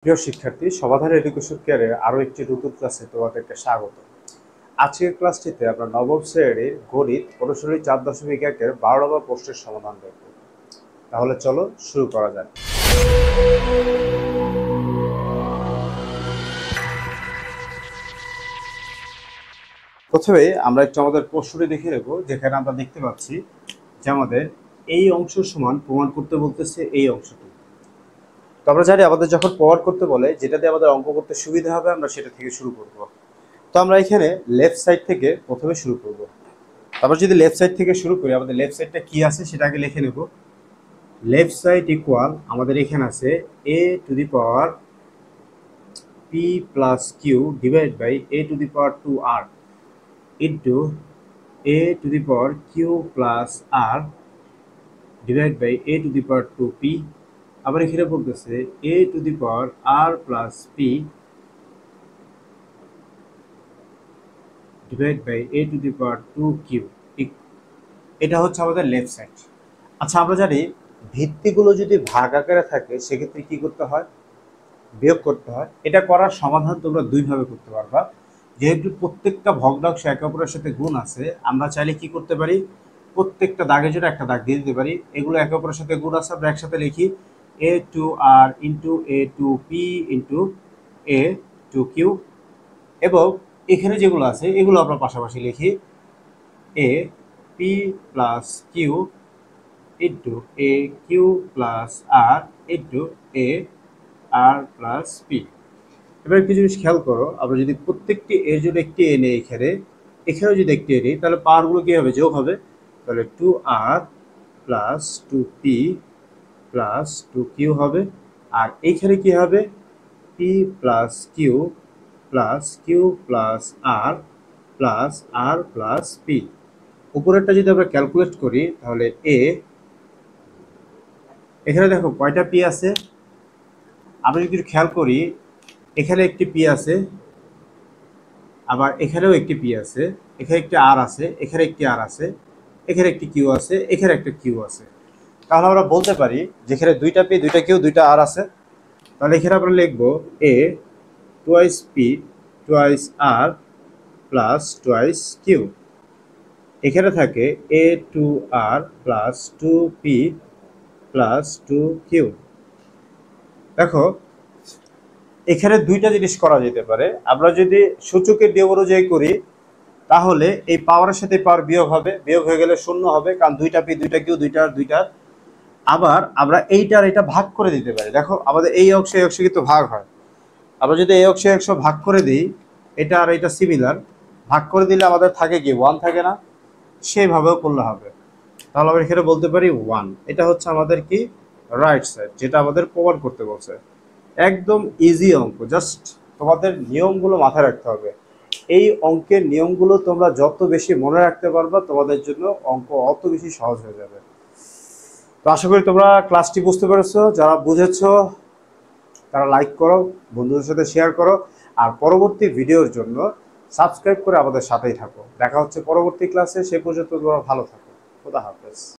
প্রিয় শিক্ষার্থী, সমাধান এডুকেশন কেয়ারের আরও একটি নতুন ক্লাসে তোমাদেরকে স্বাগত। আজকের ক্লাসটিতে আমরা নবম শ্রেণীর গণিত অনুশীলনী 4.1-এর 12 নম্বর প্রশ্নের সমাধান দেখব। তাহলে চলো শুরু করা যাক। প্রথমে আমরা একটু আমাদের প্রশ্নটি দেখে নেব, যেখানে আমরা দেখতে পাচ্ছি যে আমাদের এই অংশ সমান প্রমাণ করতে বলতেছে এই অংশটি। তো আমরা জানি আমাদের যখন প্রমাণ করতে বলে যেটা দিয়ে আমাদের অঙ্ক করতে সুবিধা হবে আমরা সেটা থেকে শুরু করব। তো আমরা এখানে লেফট সাইড থেকে প্রথমে শুরু করব। তারপর যদি লেফট সাইড থেকে শুরু করি, আমাদের লেফট সাইডটা কি আছে সেটা আগে লিখে নেব। লেফট সাইড ইকুয়াল আমাদের এখানে আছে a to the power p plus q divide by a to the power 2r into a to the power q plus r divide by a to the power 2p। আবার এখানে বলতেছে a to the power r plus p divide by a to the power 2q। এটা হচ্ছে আমাদের left side. আচ্ছা, আমরা জানি ভিত্তিগুলো যদি ভাগ আকারে থাকে সেক্ষেত্রে কি করতে হয়? বিয়োগ করতে হয়। এটা করার সমাধান তোমরা দুইভাবে করতে পারবা। যেহেতু প্রত্যেকটা ভগ্নাংশ একে অপরের সাথে গুণ আছে, আমরা চাইলে কি করতে পারি, প্রত্যেকটা দাগের জন্য একটা দাগ দিয়ে দিতে পারি। এগুলো একে অপরের সাথে গুণ আছে, আমরা একসাথে লিখি a to r into a to p into a to q। এবং এখানে যেগুলো আছে এগুলো আমরা পাশাপাশি লিখি a p plus q into a কিউ plus r into a r plus p। এবার একটি জিনিস খেয়াল করো, আমরা যদি প্রত্যেকটি এর জন্য একটি এ নেই, এখানেও যদি একটি এ নেই, তাহলে পাওয়ারগুলো কী হবে? যোগ হবে। তাহলে 2r plus 2p plus 2q হবে। আর এইখানে কি হবে? p plus q plus q plus r plus r plus p। উপরেরটা যদি আমরা ক্যালকুলেট করি তাহলে এখানে দেখো কয়টা পি আছে। আমরা যদি খেয়াল করি, এখানে একটি পি আছে, আবার এখানেও একটি পি আছে, এখানে একটি আর আছে, এখানে একটি আর আছে, এখানে একটি কিউ আছে, এখানে একটা কিউ আছে। তাহলে আমরা বলতে পারি যেখানে দুইটা পি, দুইটা কিউ, দুইটা আর আছে, তাহলে এখানে আমরা লিখবো এ টুয়াইস পি টুয়াইস আর প্লাস টুয়াইস কিউ। এখানে থাকে এ টু আর প্লাস 2p প্লাস 2q। দেখো এখানে দুইটা জিনিস করা যেতে পারে। আমরা যদি সূচকের নিয়ম অনুযায়ী করি তাহলে এই পাওয়ারের সাথে পাওয়ার বিয়োগ হবে, বিয়োগ হয়ে গেলে শূন্য হবে, কারণ দুইটা পি, দুইটা কিউ, দুইটা আর দুইটা। আবার আমরা এইটার এটা ভাগ করে দিতে পারি। দেখো আমাদের এই অংশে এই অংশে কিন্তু ভাগ হয়। আমরা যদি এই অংশে একশো ভাগ করে দিই, এটা আর এটা সিমিলার, ভাগ করে দিলে আমাদের থাকে কি? 1 থাকে না? সেইভাবেও করলে হবে। তাহলে আমরা এখানে বলতে পারি 1। এটা হচ্ছে আমাদের কি? রাইট সাইড, যেটা আমাদের প্রমাণ করতে বলছে। একদম ইজি অঙ্ক, জাস্ট তোমাদের নিয়মগুলো মাথায় রাখতে হবে। এই অঙ্কের নিয়মগুলো তোমরা যত বেশি মনে রাখতে পারবা তোমাদের জন্য অঙ্ক অত বেশি সহজ হয়ে যাবে। তো আশা করি তোমরা ক্লাসটি বুঝতে পেরেছো। যারা বুঝেছো তারা লাইক করো, বন্ধুদের সাথে শেয়ার করো, আর পরবর্তী ভিডিওর জন্য সাবস্ক্রাইব করে আমাদের সাথেই থাকো। দেখা হচ্ছে পরবর্তী ক্লাসে। সে পর্যন্ত তোমরা ভালো থাকো। খোদা হাফেজ।